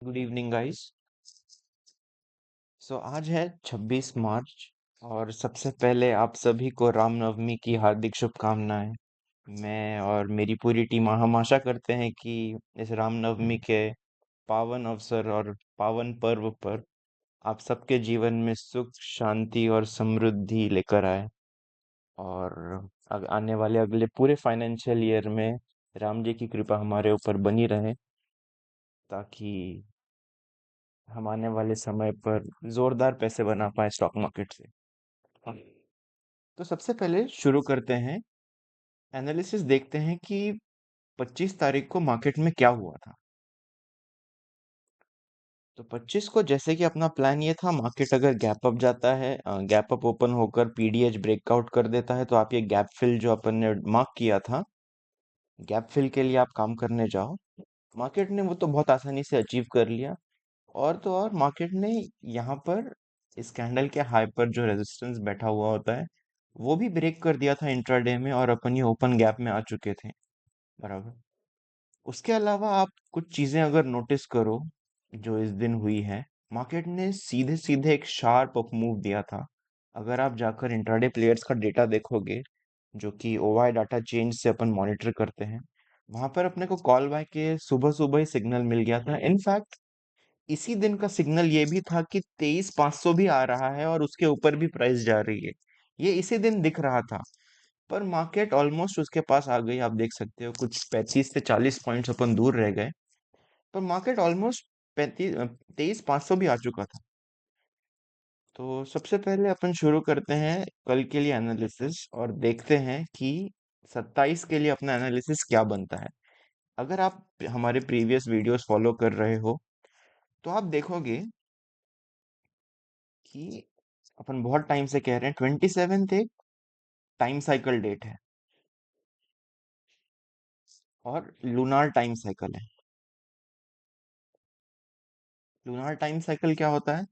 Good evening guys. आज है 26 मार्च और सबसे पहले आप सभी को रामनवमी की हार्दिक शुभकामनाएं। मैं और मेरी पूरी टीम हम आशा करते हैं कि इस रामनवमी के पावन अवसर और पावन पर्व पर आप सबके जीवन में सुख शांति और समृद्धि लेकर आए और आने वाले अगले पूरे फाइनेंशियल ईयर में राम जी की कृपा हमारे ऊपर बनी रहे ताकि हम आने वाले समय पर जोरदार पैसे बना पाए स्टॉक मार्केट से। हाँ। तो सबसे पहले शुरू करते हैं, एनालिसिस देखते हैं कि 25 तारीख को मार्केट में क्या हुआ था। तो 25 को जैसे कि अपना प्लान ये था, मार्केट अगर गैप अप जाता है, गैप अप ओपन होकर पीडीएच ब्रेकआउट कर देता है तो आप ये गैप फिल जो अपन ने मार्क किया था, गैप फिल के लिए आप काम करने जाओ। मार्केट ने वो तो बहुत आसानी से अचीव कर लिया। और तो और मार्केट ने यहाँ पर इस कैंडल के हाई पर जो रेजिस्टेंस बैठा हुआ होता है वो भी ब्रेक कर दिया था इंट्राडे में और अपन ये ओपन गैप में आ चुके थे। बराबर। उसके अलावा आप कुछ चीजें अगर नोटिस करो जो इस दिन हुई है, मार्केट ने सीधे सीधे एक शार्प अप मूव दिया था। अगर आप जाकर इंट्राडे प्लेयर्स का डेटा देखोगे, जो कि ओवाई डाटा चेंज से अपन मॉनिटर करते हैं, वहां पर अपने को कॉल बाय के सुबह सुबह ही सिग्नल मिल गया था। इनफैक्ट इसी दिन का सिग्नल ये भी था कि 23,500 भी आ रहा है और उसके ऊपर भी प्राइस जा रही है। ये इसी दिन दिख रहा था, पर मार्केट ऑलमोस्ट उसके पास आ गई। आप देख सकते हो कुछ 35 से 40 पॉइंट्स अपन दूर रह गए, पर मार्केट ऑलमोस्ट 23,500 भी आ चुका था। तो सबसे पहले अपन शुरू करते हैं कल के लिए एनालिसिस और देखते हैं कि 27 के लिए अपना एनालिसिस क्या बनता है। अगर आप हमारे प्रीवियस वीडियोस फॉलो कर रहे हो तो आप देखोगे कि अपन बहुत टाइम से कह रहे हैं 27th एक टाइम साइकिल डेट है और लूनार टाइम साइकिल है। लूनार टाइम साइकिल क्या होता है?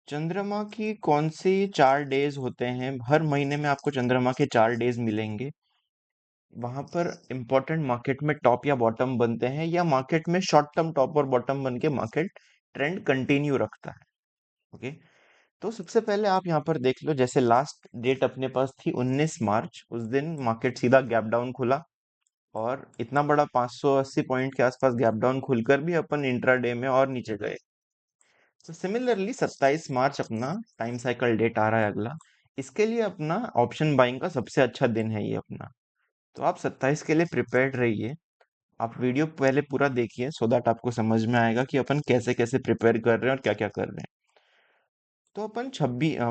चंद्रमा की कौन सी 4 डेज होते हैं, हर महीने में आपको चंद्रमा के 4 डेज मिलेंगे। वहां पर इंपॉर्टेंट मार्केट में टॉप या बॉटम बनते हैं, या मार्केट में शॉर्ट टर्म टॉप और बॉटम बन के मार्केट ट्रेंड कंटिन्यू रखता है। ओके। तो सबसे पहले आप यहाँ पर देख लो, जैसे लास्ट डेट अपने पास थी 19 मार्च, उस दिन मार्केट सीधा गैप डाउन खुला और इतना बड़ा 580 पॉइंट के आसपास गैप डाउन खुलकर भी अपन इंट्राडे में और नीचे गए। तो सिमिलरली 27 मार्च अपना टाइम साइकिल डेट आ रहा है अगला। इसके लिए अपना ऑप्शन बाइंग का सबसे अच्छा दिन है ये अपना। तो आप 27 के लिए प्रिपेयर्ड रहिए। आप वीडियो पहले पूरा देखिए सो दैट आपको समझ में आएगा कि अपन कैसे कैसे प्रिपेयर कर रहे हैं और क्या क्या कर रहे हैं। तो अपन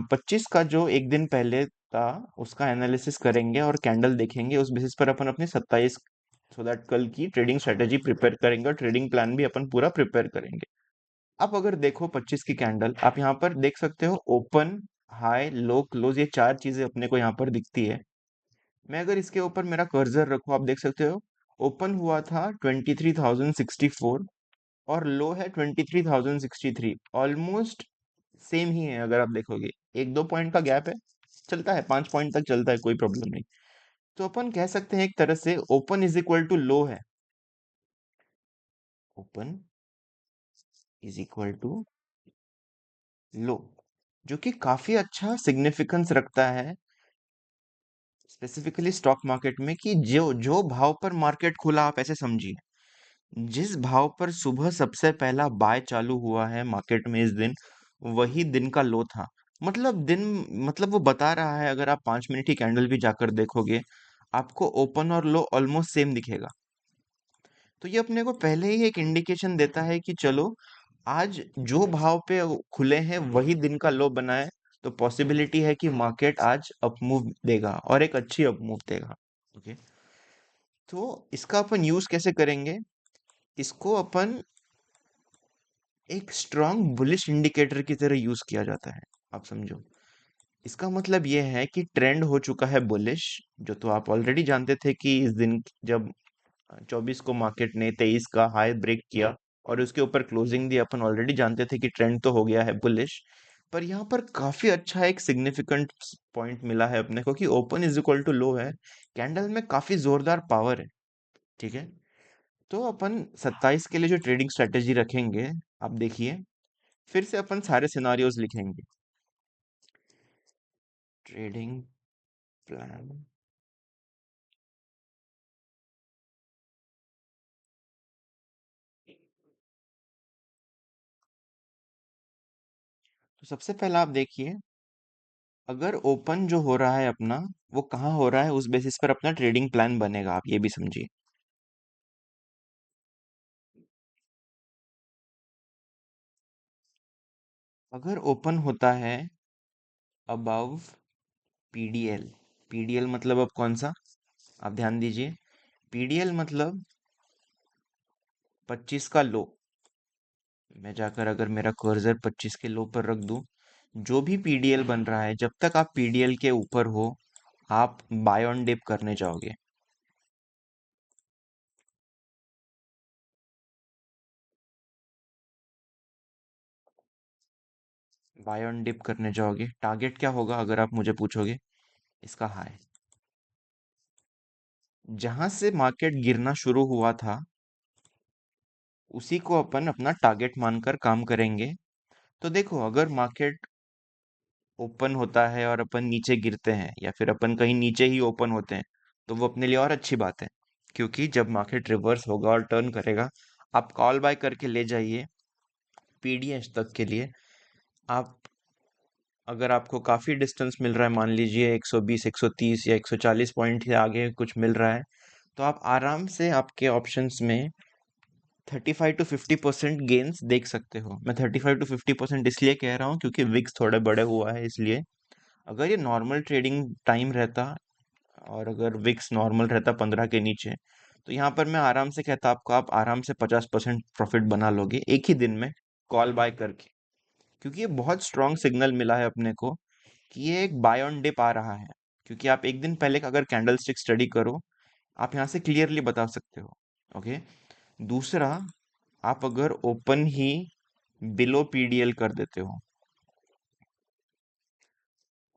25 का जो एक दिन पहले था उसका एनालिसिस करेंगे और कैंडल देखेंगे, उस बेसिस पर अपन अपनी 27 सो दैट कल की ट्रेडिंग स्ट्रेटेजी प्रिपेयर करेंगे और ट्रेडिंग प्लान भी अपन पूरा प्रिपेयर करेंगे। आप अगर देखो 25 की कैंडल, आप यहाँ पर देख सकते हो ओपन, हाई, लो, क्लोज, ये चार चीजें अपने को यहाँ पर दिखती है। मैं अगर इसके ऊपर मेरा कर्सर रखूं, आप देख सकते हो ओपन हुआ था 23,064 और लो है 23,063। ऑलमोस्ट सेम ही है। अगर आप देखोगे एक दो पॉइंट का गैप है, चलता है 5 पॉइंट तक चलता है, कोई प्रॉब्लम नहीं। तो अपन कह सकते हैं एक तरह से open is equal to low है। Open is equal to low, जो कि काफी अच्छा सिग्निफिकेंस रखता है स्पेसिफिकली स्टॉक मार्केट में, कि जो जो भाव पर मार्केट खुला, आप ऐसे समझिए जिस भाव पर सुबह सबसे पहला बाय चालू हुआ है मार्केट में इस दिन, वही दिन का लो था। मतलब दिन, मतलब वो बता रहा है, अगर आप 5 मिनट की कैंडल भी जाकर देखोगे आपको ओपन और लो ऑलमोस्ट सेम दिखेगा। तो ये अपने को पहले ही एक इंडिकेशन देता है कि चलो आज जो भाव पे खुले हैं वही दिन का लो बना है। तो पॉसिबिलिटी है कि मार्केट आज अप मूव देगा और एक अच्छी अप मूव देगा। ओके। तो इसका अपन यूज कैसे करेंगे? इसको अपन एक स्ट्रांग बुलिश इंडिकेटर की तरह यूज किया जाता है। आप समझो, इसका मतलब यह है कि ट्रेंड हो चुका है बुलिश, जो तो आप ऑलरेडी जानते थे कि इस दिन जब 24 को मार्केट ने 23 का हाई ब्रेक किया और उसके ऊपर क्लोजिंग दी, अपन ऑलरेडी जानते थे कि ट्रेंड तो हो गया है बुलिश। पर यहाँ पर काफी अच्छा एक सिग्निफिकेंट पॉइंट मिला है अपने को कि open is equal to low है। कैंडल में काफी जोरदार पावर है। ठीक है। तो अपन 27 के लिए जो ट्रेडिंग स्ट्रेटेजी रखेंगे, आप देखिए, फिर से अपन सारे सिनारियोज लिखेंगे। Trading plan. तो सबसे पहला आप देखिए, अगर ओपन जो हो रहा है अपना, वो कहाँ हो रहा है, उस बेसिस पर अपना ट्रेडिंग प्लान बनेगा, आप ये भी समझिए। अगर ओपन होता है अबव पीडीएल, पीडीएल मतलब अब कौन सा, आप ध्यान दीजिए, पीडीएल मतलब 25 का लो। मैं जाकर अगर मेरा कर्सर 25 के लो पर रख दूं, जो भी पीडीएल बन रहा है, जब तक आप पीडीएल के ऊपर हो, आप बाय ऑन डिप करने जाओगे। बाय ऑन डिप करने जाओगे, टारगेट क्या होगा अगर आप मुझे पूछोगे, इसका हाई। जहां से मार्केट गिरना शुरू हुआ था, उसी को अपन अपना टारगेट मानकर काम करेंगे। तो देखो, अगर मार्केट ओपन होता है और अपन नीचे गिरते हैं, या फिर अपन कहीं नीचे ही ओपन होते हैं, तो वो अपने लिए और अच्छी बात है। क्योंकि जब मार्केट रिवर्स होगा और टर्न करेगा, आप कॉल बाय करके ले जाइए पीडीएस तक के लिए। आप, अगर आपको काफी डिस्टेंस मिल रहा है, मान लीजिए 120 130 या 140 पॉइंट के आगे कुछ मिल रहा है, तो आप आराम से आपके ऑप्शंस में 35 to 50% गेन्स देख सकते हो। मैं 35 to 50% इसलिए कह रहा हूँ क्योंकि विक्स थोड़े बड़े हुआ है, इसलिए। अगर ये नॉर्मल ट्रेडिंग टाइम रहता, और अगर विक्स नॉर्मल रहता 15 के नीचे, तो यहाँ पर मैं आराम से कहता आपको, आप आराम से 50% प्रॉफिट बना लोगे एक ही दिन में, कॉल बाय करके। क्योंकि ये बहुत स्ट्रांग सिग्नल मिला है अपने को कि ये एक बाय ऑन डिप आ रहा है। क्योंकि आप एक दिन पहले का अगर कैंडल स्टिक स्टडी करो, आप यहाँ से क्लियरली बता सकते हो। ओके। दूसरा, आप अगर ओपन ही बिलो पीडीएल कर देते हो,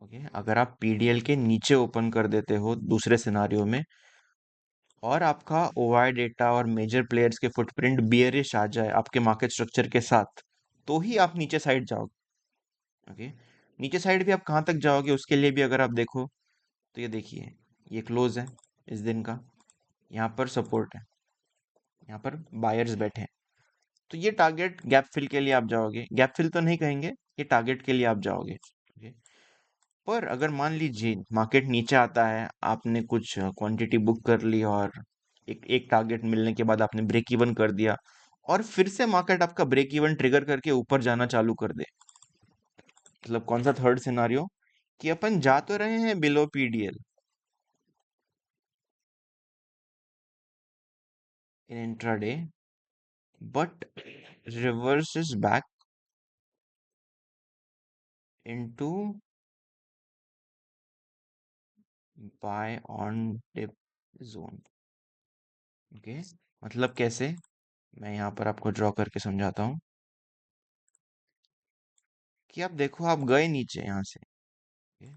ओके, अगर आप पीडीएल के नीचे ओपन कर देते हो दूसरे सिनारियो में, और आपका ओआई डेटा और मेजर प्लेयर्स के फुटप्रिंट बियरिश आ जाए आपके मार्केट स्ट्रक्चर के साथ, तो ही आप नीचे साइड जाओगे। ओके। नीचे साइड भी आप कहाँ तक जाओगे, उसके लिए भी अगर आप देखो, तो ये देखिए, ये क्लोज है इस दिन का, यहाँ पर सपोर्ट है, यहाँ पर बायर्स बैठे हैं। तो ये टारगेट गैप फिल के लिए आप जाओगे, गैप फिल तो नहीं कहेंगे, ये टारगेट के लिए आप जाओगे। ओके। पर अगर मान लीजिए मार्केट नीचे आता है, आपने कुछ क्वांटिटी बुक कर ली, और एक एक टारगेट मिलने के बाद आपने ब्रेक इवन कर दिया, और फिर से मार्केट आपका ब्रेक इवन ट्रिगर करके ऊपर जाना चालू कर दे, मतलब कौन सा थर्ड सिनारियो, कि अपन जा तो रहे हैं below PDL in intraday, but reverses back into buy on dip zone। Okay. मतलब कैसे, मैं यहाँ पर आपको ड्रॉ करके समझाता हूँ। कि आप देखो, आप गए नीचे यहाँ से, okay?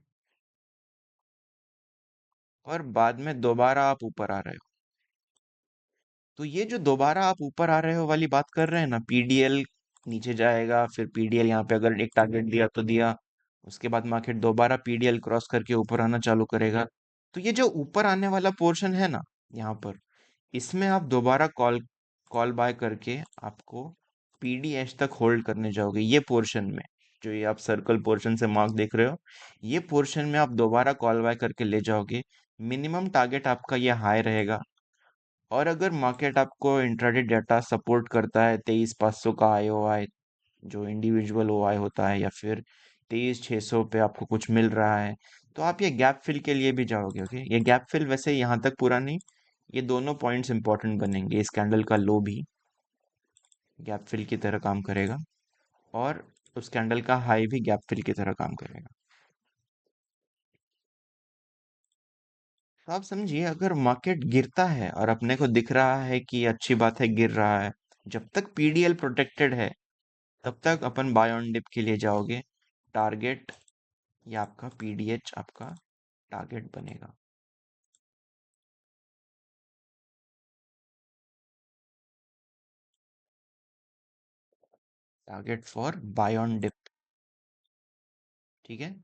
और बाद में दोबारा आप ऊपर आ रहे हो। तो ये जो दोबारा आप ऊपर आ रहे हो वाली बात कर रहे हैं ना, पीडीएल नीचे जाएगा, फिर पीडीएल यहाँ पे अगर एक टारगेट दिया तो दिया, उसके बाद मार्केट दोबारा पीडीएल क्रॉस करके ऊपर आना चालू करेगा। तो ये जो ऊपर आने वाला पोर्शन है ना, यहाँ पर, इसमें आप दोबारा कॉल कॉल बाय करके आपको पीडीएच तक होल्ड करने जाओगे, ये पोर्शन में, जो ये आप सर्कल पोर्शन से मार्क देख रहे हो, ये पोर्शन में आप दोबारा कॉल बाय करके ले जाओगे। मिनिमम टारगेट आपका ये हाई रहेगा। और अगर मार्केट आपको इंट्राडे डाटा सपोर्ट करता है, 23,500 का आईओआई, जो इंडिविजुअल ओआई होता है, या फिर 23,600 पे आपको कुछ मिल रहा है, तो आप ये गैप फिल के लिए भी जाओगे। ओके, ये गैप फिल वैसे यहाँ तक पूरा नहीं, ये दोनों पॉइंट्स इंपॉर्टेंट बनेंगे, इस कैंडल का लो भी गैप फिल की तरह काम करेगा, और उस कैंडल का हाई भी गैप फिल की तरह काम करेगा। तो आप समझिए, अगर मार्केट गिरता है और अपने को दिख रहा है कि अच्छी बात है गिर रहा है, जब तक पीडीएल प्रोटेक्टेड है, तब तक अपन बाय ऑन डिप के लिए जाओगे। टारगेट, या आपका पीडीएच आपका टारगेट बनेगा। Target for buy on dip. ठीक है,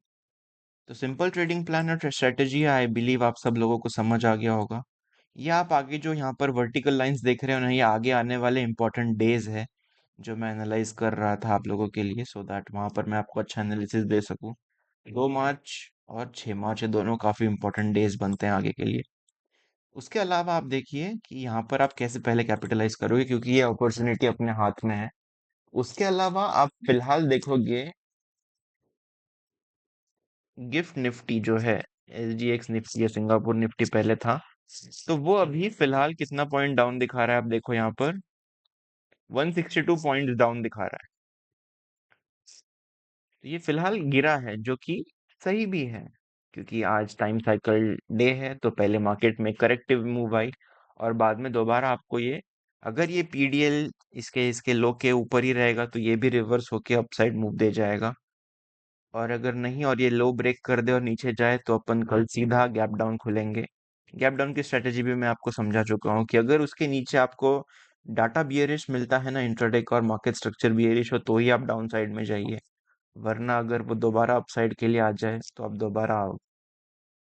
तो सिंपल ट्रेडिंग प्लान और स्ट्रेटेजी आई बिलीव आप सब लोगों को समझ आ गया होगा। ये आप आगे जो यहाँ पर वर्टिकल लाइंस देख रहे हो ना, ये आगे आने वाले इंपॉर्टेंट डेज है जो मैं एनालाइज कर रहा था आप लोगों के लिए, सो दैट वहां पर मैं आपको अच्छा एनालिसिस दे सकूं। 2 मार्च और 6 मार्च ये दोनों काफी इंपॉर्टेंट डेज बनते हैं आगे के लिए। उसके अलावा आप देखिए कि यहाँ पर आप कैसे पहले कैपिटलाइज करोगे, क्योंकि ये अपॉर्चुनिटी अपने हाथ में है। उसके अलावा आप फिलहाल देखोगे गिफ्ट निफ्टी जो है, SGX निफ्टी या सिंगापुर निफ्टी पहले था, तो वो अभी फिलहाल कितना पॉइंट डाउन दिखा रहा है आप देखो यहाँ पर, 162 पॉइंट डाउन दिखा रहा है। तो ये फिलहाल गिरा है, जो कि सही भी है, क्योंकि आज टाइम साइकिल डे है, तो पहले मार्केट में करेक्टिव मूव आई और बाद में दोबारा आपको ये, अगर ये PDL इसके इसके लो के ऊपर ही रहेगा तो ये भी रिवर्स होके अपसाइड मूव दे जाएगा। और अगर नहीं और ये लो ब्रेक कर दे और नीचे जाए तो अपन कल सीधा गैप डाउन खुलेंगे। गैप डाउन की स्ट्रेटेजी भी मैं आपको समझा चुका हूँ कि अगर उसके नीचे आपको डाटा बियरिश मिलता है ना, इंट्राडे का और मार्केट स्ट्रक्चर बियरिश हो, तो ही आप डाउन साइड में जाइए। वरना अगर वो दोबारा अपसाइड के लिए आ जाए तो आप दोबारा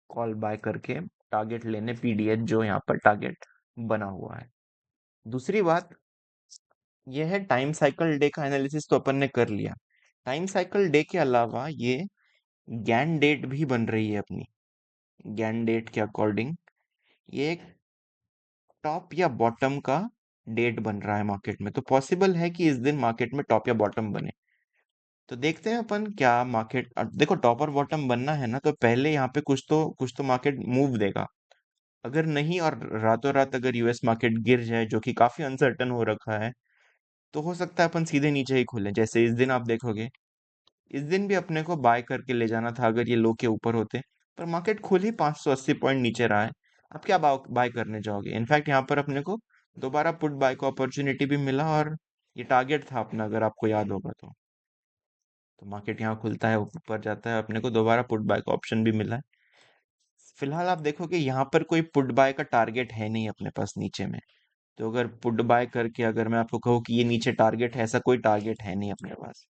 कॉल बाय करके टारगेट लेने PDH जो यहाँ पर टारगेट बना हुआ है। दूसरी बात यह है, टाइम साइकिल डे का एनालिसिस तो अपन ने कर लिया। टाइम साइकिल डे के अलावा ये गैन डेट भी बन रही है अपनी। गैन डेट के अकॉर्डिंग ये एक टॉप या बॉटम का डेट बन रहा है मार्केट में, तो पॉसिबल है कि इस दिन मार्केट में टॉप या बॉटम बने। तो देखते हैं अपन क्या मार्केट, देखो टॉप और बॉटम बनना है ना, तो पहले यहाँ पे कुछ तो मार्केट मूव देगा। अगर नहीं और रातों रात अगर US मार्केट गिर जाए, जो कि काफी अनसर्टन हो रखा है, तो हो सकता है अपन सीधे नीचे ही खुले। जैसे इस दिन आप देखोगे, इस दिन भी अपने को बाय करके ले जाना था अगर ये लो के ऊपर होते, पर मार्केट खुद ही 580 पॉइंट नीचे रहा है। अब क्या बाय करने जाओगे? इनफैक्ट यहाँ पर अपने को दोबारा पुट बाय को अपॉर्चुनिटी भी मिला, और ये टारगेट था अपना, अगर आपको याद होगा तो मार्केट यहाँ खुलता है ऊपर जाता है, अपने को दोबारा पुट बाय का ऑप्शन भी मिला है। फिलहाल आप देखोगे यहाँ पर कोई पुट बाय का टारगेट है नहीं अपने पास नीचे में। तो अगर पुट बाय करके अगर मैं आपको कहूँ कि ये नीचे टारगेट है, ऐसा कोई टारगेट है नहीं अपने पास।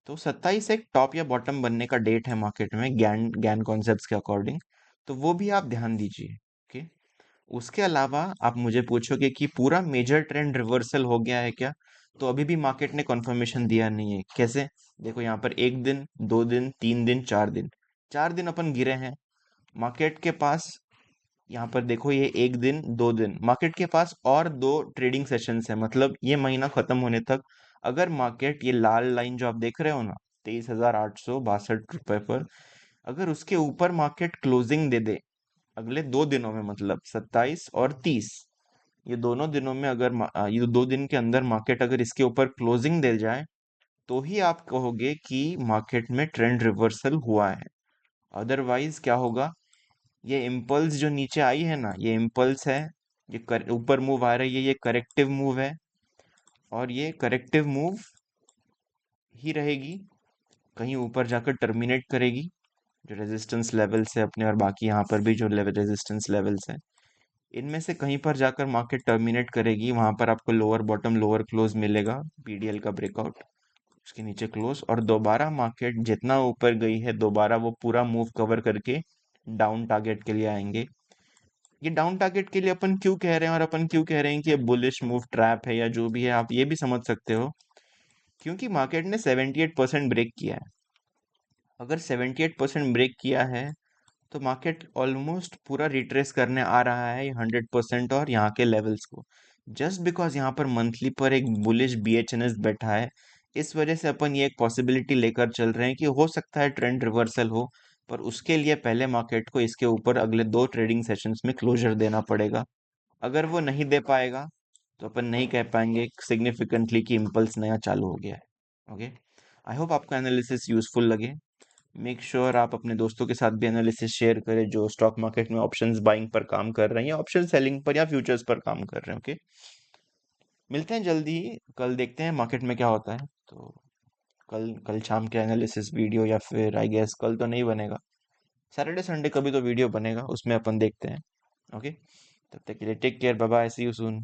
तो 27 एक टॉप या बॉटम बनने का डेट है मार्केट में, गैन गैन कॉन्सेप्ट्स के अकॉर्डिंग। तो वो भी आप ध्यान दीजिए। ओके, उसके अलावा आप मुझे पूछोगे कि पूरा मेजर ट्रेंड रिवर्सल हो गया है क्या, तो अभी भी मार्केट ने कंफर्मेशन दिया नहीं है। कैसे? देखो यहाँ पर 1 दिन, 2 दिन, 3 दिन, 4 दिन, 4 दिन अपन गिरे हैं। मार्केट के पास यहाँ पर देखो, ये 1 दिन, 2 दिन, मार्केट के पास और 2 ट्रेडिंग सेशंस है, मतलब ये महीना खत्म होने तक अगर मार्केट ये लाल लाइन जो आप देख रहे हो ना, 23,862 रुपए पर, अगर उसके ऊपर मार्केट क्लोजिंग दे दे अगले 2 दिनों में, मतलब 27 और 30, ये दोनों दिनों में अगर ये 2 दिन के अंदर मार्केट अगर इसके ऊपर क्लोजिंग दे जाए, तो ही आप कहोगे कि मार्केट में ट्रेंड रिवर्सल हुआ है। अदरवाइज क्या होगा, ये इम्पल्स जो नीचे आई है ना, ये इम्पल्स है, ये ऊपर मूव आ रही है, ये करेक्टिव मूव है, और ये करेक्टिव मूव ही रहेगी, कहीं ऊपर जाकर टर्मिनेट करेगी। जो रेजिस्टेंस लेवल्स है अपने, और बाकी यहाँ पर भी जो लेवल रेजिस्टेंस लेवल्स है, इनमें से कहीं पर जाकर मार्केट टर्मिनेट करेगी। वहां पर आपको लोअर बॉटम लोअर क्लोज मिलेगा, PDL का ब्रेकआउट, उसके नीचे क्लोज, और दोबारा मार्केट जितना ऊपर गई है दोबारा वो पूरा मूव कवर करके डाउन टारगेट के लिए आएंगे। ये डाउन टारगेट के लिए अपन क्यों कह रहे हैं, और अपन क्यों कह रहे हैं कि ये बुलिश मूव ट्रैप है या जो भी है, आप ये भी समझ सकते हो। क्योंकि मार्केट ने 78% ब्रेक किया है। अगर 78% ब्रेक किया है, तो मार्केट ऑलमोस्ट पूरा रिट्रेस करने आ रहा है 100% और यहाँ के लेवल्स को, जस्ट बिकॉज यहाँ पर मंथली पर एक बुलिश BHNS बैठा है। इस वजह से अपन ये एक पॉसिबिलिटी लेकर चल रहे हैं कि हो सकता है ट्रेंड रिवर्सल हो, पर उसके लिए पहले मार्केट को इसके ऊपर अगले 2 ट्रेडिंग सेशंस में क्लोजर देना पड़ेगा। अगर वो नहीं दे पाएगा, तो अपन नहीं कह पाएंगे सिग्निफिकेंटली कि इम्पल्स नया चालू हो गया है। ओके, आई होप आपको एनालिसिस यूजफुल लगे। मेक श्योर आप अपने दोस्तों के साथ भी एनालिसिस शेयर करें जो स्टॉक मार्केट में ऑप्शंस बाइंग पर काम कर रहे हैं, या ऑप्शन सेलिंग पर, या फ्यूचर्स पर काम कर रहे हैं। ओके, मिलते हैं जल्दी ही, कल देखते हैं मार्केट में क्या होता है। तो कल कल शाम के एनालिसिस वीडियो, या फिर आई गेस कल तो नहीं बनेगा, सैटरडे संडे कभी तो वीडियो बनेगा, उसमें अपन देखते हैं। ओके, तब तक के लिए take care, bye bye, see you soon.